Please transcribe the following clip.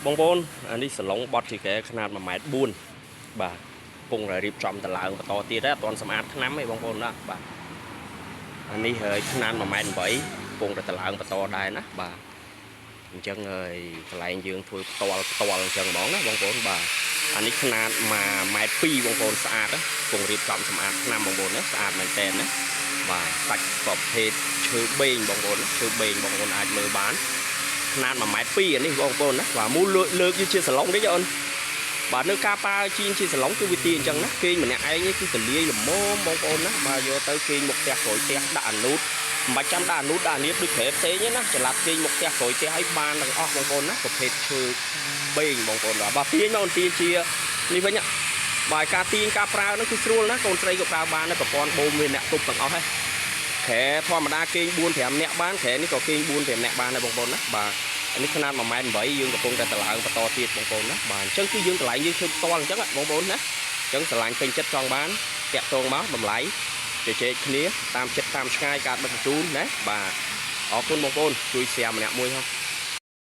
បងប្អូនអានេះសឡុងបត់ជាកែຂະຫນາດ1.4 ម៉ែត្របាទពងរៀបចំតឡើងបន្តទៀតទេអត់ទាន់សម្អាតថ្នាំទេបងប្អូនណាបាទអានេះហើយຂະຫນាត1.8 ម៉ែត្រពងតឡើងបន្តដែរណាបាទអញ្ចឹងហើយកន្លែងយើងធ្វើផ្ទាល់អញ្ចឹងហ្មងណាបងប្អូនបាទអានេះຂະຫນາត1.2 ម៉ែត្របងប្អូនស្អាតណាពងរៀបចំសម្អាតថ្នាំបងប្អូនណាស្អាតមែនតើណាបាទសាច់ប្រភេទឈើបេងបងប្អូនឈើបេងបងប្អូនអាចមើលបានຂະຫນាត1.2 ម៉ែត្រអានេះបងប្អូនណាបាទមូលលើកជាសឡុងទេអូនបាទនៅការប៉ាជីងជាសឡុងគឺវាទីអញ្ចឹងណាគេម្នាក់ឯងនេះគឺទលាយល្មមបងប្អូនណាបាទយកទៅគេងមុខផ្ទះក្រោយផ្ទះដាក់អានូតមិនបាច់ចាំដាក់អានូតដាក់អានៀបដូចក្រែផ្សេងទេណាចល័តគេងមុខផ្ទះក្រោយផ្ទះឲ្យបានទាំងអស់បងប្អូនណាប្រភេទឈើបេងបងប្អូនបាទទាញមកទាញជានេះវិញបាទការទាញការប្រើនោះគឺស្រួលណាកូនស្រីក៏ប្រើបានដែរប្រព័ន្ធបូមមានអ្នកទប់ទាំងអស់ហើយក្រែធម្មតាគេង 4-5 នាក់បានក្រែនេះក៏គេង 4-5 នាក់បានដែរបងប្អូនណាបាទនេះຂະຫນាត1.8 ម៉ែត្រយើងកំពុងតែតឡើងបន្តទៀតបងប្អូនណាបាទអញ្ចឹងគឺយើងតម្លៃយើងធ្វើផ្ទាល់អញ្ចឹងបងប្អូនណាអញ្ចឹងស្រឡាញ់ពេញចិត្តចង់បានតាក់ទងមកតម្លៃជជែកគ្នាតាមចិត្តតាមឆ្ងាយការដឹកជញ្ជូនណាបាទអរគុណបងប្អូនជួយ share ម្នាក់មួយហ៎